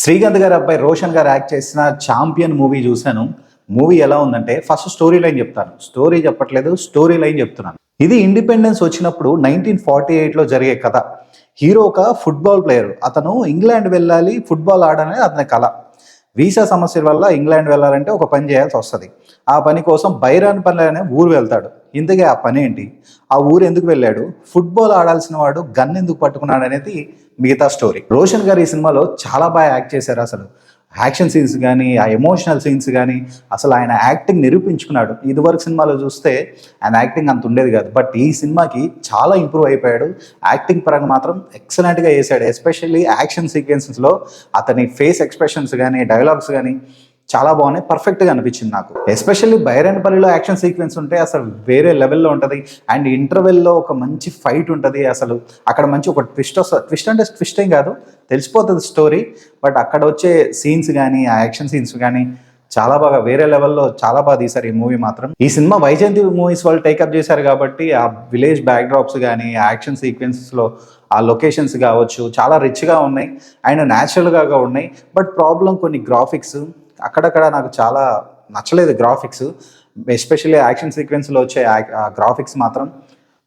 శ్రీకాంత్ గారి అబ్బాయి రోషన్ గారు యాక్ట్ చేసిన ఛాంపియన్ మూవీ చూశాను. మూవీ ఎలా ఉందంటే ఫస్ట్ స్టోరీ లైన్ చెప్తాను. స్టోరీ చెప్పట్లేదు, స్టోరీ లైన్ చెప్తున్నాను. ఇది ఇండిపెండెన్స్ వచ్చినప్పుడు 1948లో జరిగే కథ. హీరో ఒక ఫుట్బాల్ ప్లేయర్. అతను ఇంగ్లాండ్ వెళ్ళాలి, ఫుట్బాల్ ఆడాలనేది అతని కళ. వీసా సమస్యల వల్ల ఇంగ్లాండ్ వెళ్ళాలంటే ఒక పని చేయాల్సి వస్తుంది. ఆ పని కోసం బైరాన్పల్లి అనే ఊరు వెళ్తాడు. ఇంతకీ ఆ పని ఏంటి, ఆ ఊరు ఎందుకు వెళ్ళాడు, ఫుట్బాల్ ఆడాల్సిన వాడు గన్ ఎందుకు పట్టుకున్నాడు అనేది మిగతా స్టోరీ. రోషన్ గారు ఈ సినిమాలో చాలా బాగా యాక్ట్ చేశారు. అసలు యాక్షన్ సీన్స్ కానీ, ఆ ఎమోషనల్ సీన్స్ కానీ, అసలు ఆయన యాక్టింగ్ నిరూపించుకున్నాడు. ఇదివరకు సినిమాలో చూస్తే ఆయన యాక్టింగ్ అంత ఉండేది కాదు, బట్ ఈ సినిమాకి చాలా ఇంప్రూవ్ అయిపోయాడు. యాక్టింగ్ పరంగా మాత్రం ఎక్సలెంట్గా చేశాడు. ఎస్పెషల్లీ యాక్షన్ సీక్వెన్సెస్లో అతని ఫేస్ ఎక్స్ప్రెషన్స్ కానీ, డైలాగ్స్ కానీ చాలా బాగున్నాయి. పర్ఫెక్ట్గా అనిపించింది నాకు. ఎస్పెషల్లీ బైరాన్పల్లిలో యాక్షన్ సీక్వెన్స్ ఉంటే అసలు వేరే లెవెల్లో ఉంటుంది. అండ్ ఇంటర్వెల్లో ఒక మంచి ఫైట్ ఉంటుంది. అసలు అక్కడ మంచి ఒక ట్విస్ట్ వస్తుంది. ట్విస్ట్ అంటే ట్విస్ట్ ఏం కాదు, తెలిసిపోతుంది స్టోరీ. బట్ అక్కడ వచ్చే సీన్స్ కానీ, ఆ యాక్షన్ సీన్స్ కానీ చాలా బాగా వేరే లెవెల్లో చాలా బాగా తీశారు ఈ మూవీ మాత్రం. ఈ సినిమా వైజయంతి మూవీస్ వాళ్ళు టేకప్ చేశారు కాబట్టి ఆ విలేజ్ బ్యాక్డ్రాప్స్ కానీ, ఆ యాక్షన్ సీక్వెన్సెస్లో ఆ లొకేషన్స్ కావచ్చు చాలా రిచ్గా ఉన్నాయి అండ్ న్యాచురల్గా ఉన్నాయి. బట్ ప్రాబ్లం కొన్ని గ్రాఫిక్స్ అక్కడక్కడ నాకు చాలా నచ్చలేదు. గ్రాఫిక్స్ ఎస్పెషల్లీ యాక్షన్ సీక్వెన్స్లో వచ్చే గ్రాఫిక్స్ మాత్రం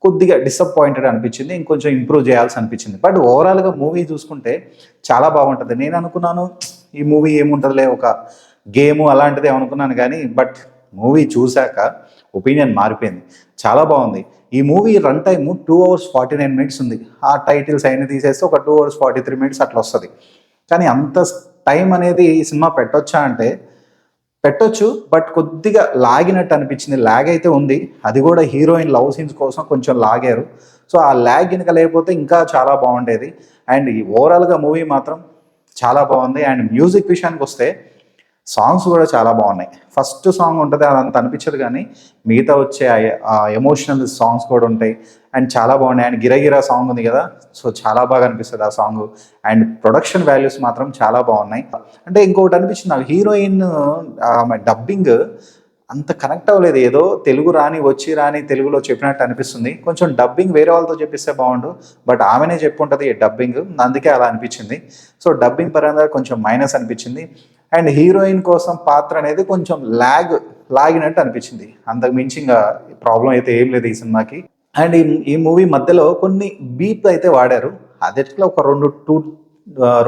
కొద్దిగా డిసప్పాయింటెడ్ అనిపించింది. ఇంకొంచెం ఇంప్రూవ్ చేయాల్సి అనిపించింది. బట్ ఓవరాల్గా మూవీ చూసుకుంటే చాలా బాగుంటుంది. నేను అనుకున్నాను ఈ మూవీ ఏముంటుందిలే, ఒక గేము అలాంటిది అనుకున్నాను కానీ బట్ మూవీ చూశాక ఒపీనియన్ మారిపోయింది. చాలా బాగుంది. ఈ movie run time 2 hours 49 minutes ఉంది. ఆ టైటిల్స్ అయినా తీసేస్తే ఒక 2 hours 43 minutes అట్లా వస్తుంది. కానీ అంత టైం అనేది ఈ సినిమా పెట్టొచ్చా అంటే పెట్టొచ్చు, బట్ కొద్దిగా లాగినట్టు అనిపించింది. లాగ్ అయితే ఉంది, అది కూడా హీరోయిన్ లవ్ సీన్స్ కోసం కొంచెం లాగారు. సో ఆ లాగ్ కనుక లేకపోతే ఇంకా చాలా బాగుండేది. అండ్ ఈ ఓవరాల్గా మూవీ మాత్రం చాలా బాగుంది. అండ్ మ్యూజిక్ విషయానికి వస్తే సాంగ్స్ కూడా చాలా బాగున్నాయి. ఫస్ట్ సాంగ్ ఉంటుంది అదంత అనిపించదు, కానీ మిగతా వచ్చే ఆ ఎమోషనల్ సాంగ్స్ కూడా ఉంటాయి అండ్ చాలా బాగున్నాయి. అండ్ గిరగిరా సాంగ్ ఉంది కదా, సో చాలా బాగా అనిపిస్తుంది ఆ సాంగ్. అండ్ ప్రొడక్షన్ వాల్యూస్ మాత్రం చాలా బాగున్నాయి. అంటే ఇంకొకటి అనిపించింది నాకు, హీరోయిన్ డబ్బింగ్ అంత కనెక్ట్ అవ్వలేదు. ఏదో తెలుగు రాని తెలుగులో చెప్పినట్టు అనిపిస్తుంది. కొంచెం డబ్బింగ్ వేరే వాళ్ళతో చెప్పిస్తే బాగుండు, బట్ ఆమెనే చెప్పుంటుంది డబ్బింగ్, అందుకే అలా అనిపించింది. సో డబ్బింగ్ పరంగా కొంచెం మైనస్ అనిపించింది. అండ్ హీరోయిన్ కోసం పాత్ర అనేది కొంచెం లాగినట్టు అనిపించింది. అంతకు మించి ఇంకా ప్రాబ్లం అయితే ఏం లేదు ఈ సినిమాకి. అండ్ ఈ మూవీ మధ్యలో కొన్ని బీప్ అయితే వాడారు. అదెట్లో ఒక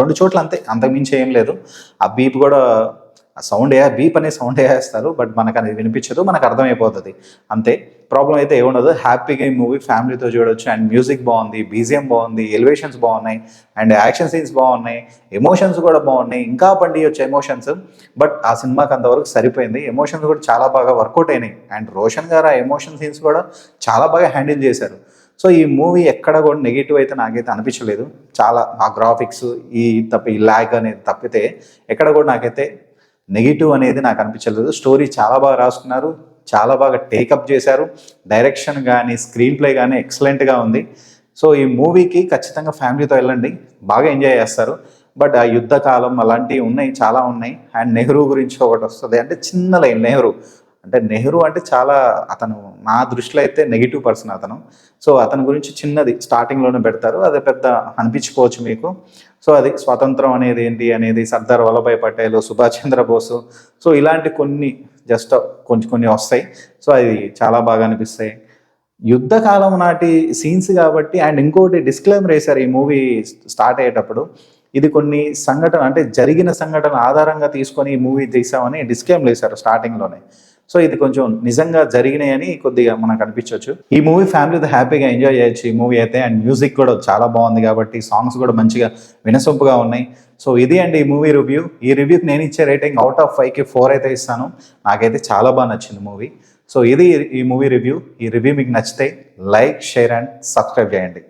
రెండు చోట్ల అంతే, అంతకు మించి ఏం లేదు. ఆ బీప్ కూడా బీప్ అనే సౌండ్ వేస్తారు, బట్ మనకు అది వినిపించదు, మనకు అర్థమైపోతుంది అంతే. ప్రాబ్లం అయితే ఏముండదు. హ్యాపీగా ఈ మూవీ ఫ్యామిలీతో చూడొచ్చు. అండ్ మ్యూజిక్ బాగుంది, బీజిఎం బాగుంది, ఎలివేషన్స్ బాగున్నాయి అండ్ యాక్షన్ సీన్స్ బాగున్నాయి, ఎమోషన్స్ కూడా బాగున్నాయి. ఇంకా వచ్చే ఎమోషన్స్, బట్ ఆ సినిమాకి అంతవరకు సరిపోయింది. ఎమోషన్స్ కూడా చాలా బాగా వర్కౌట్ అయినాయి. అండ్ రోషన్ గారు ఆ ఎమోషన్ సీన్స్ కూడా చాలా బాగా హ్యాండిల్ చేశారు. సో ఈ మూవీ ఎక్కడ కూడా నెగిటివ్ అయితే నాకైతే అనిపించలేదు. చాలా ఆ గ్రాఫిక్స్ ఈ ల్యాగ్ అనేది తప్పితే ఎక్కడ కూడా నాకైతే నెగిటివ్ అనేది నాకు అనిపించలేదు. స్టోరీ చాలా బాగా రాసుకున్నారు, చాలా బాగా టేకప్ చేశారు. డైరెక్షన్ కానీ, స్క్రీన్ ప్లే కానీ ఎక్సలెంట్గా ఉంది. సో ఈ మూవీకి ఖచ్చితంగా ఫ్యామిలీతో వెళ్ళండి, బాగా ఎంజాయ్ చేస్తారు. బట్ ఆ యుద్ధ కాలం అలాంటివి ఉన్నాయి, చాలా ఉన్నాయి. అండ్ నెహ్రూ గురించి ఒకటి వస్తుంది. అంటే చిన్న లైన్, నెహ్రూ అంటే చాలా, అతను నా దృష్టిలో అయితే నెగిటివ్ పర్సన్ అతను. సో అతని గురించి చిన్నది స్టార్టింగ్లోనే పెడతారు, అదే పెద్ద అనిపించుకోవచ్చు మీకు. సో అది స్వాతంత్రం అనేది ఏంటి అనేది, సర్దార్ వల్లభాయ్ పటేల్, సుభాష్ చంద్రబోసు, సో ఇలాంటి కొన్ని జస్ట్ కొన్ని వస్తాయి. సో అది చాలా బాగా అనిపిస్తాయి. యుద్ధ కాలం నాటి సీన్స్ కాబట్టి. అండ్ ఇంకోటి డిస్క్లైమర్ వేశారు ఈ మూవీ స్టార్ట్ అయ్యేటప్పుడు, ఇది కొన్ని సంఘటన అంటే జరిగిన సంఘటన ఆధారంగా తీసుకొని ఈ మూవీ తీసామని డిస్క్లైమర్ వేశారు స్టార్టింగ్లోనే. సో ఇది కొంచెం నిజంగా జరిగినాయని కొద్దిగా మనకు అనిపించవచ్చు. ఈ మూవీ ఫ్యామిలీతో హ్యాపీగా ఎంజాయ్ చేయొచ్చు ఈ మూవీ అయితే. అండ్ మ్యూజిక్ కూడా చాలా బాగుంది కాబట్టి సాంగ్స్ కూడా మంచిగా వినసొంపుగా ఉన్నాయి. సో ఇది అండి ఈ మూవీ రివ్యూ. ఈ రివ్యూకి నేను ఇచ్చే రేటింగ్ అవుట్ ఆఫ్ 5కి 4 అయితే ఇస్తాను. నాకైతే చాలా బాగా నచ్చింది మూవీ. సో ఇది ఈ మూవీ రివ్యూ. ఈ రివ్యూ మీకు నచ్చితే లైక్, షేర్ అండ్ సబ్స్క్రైబ్ చేయండి.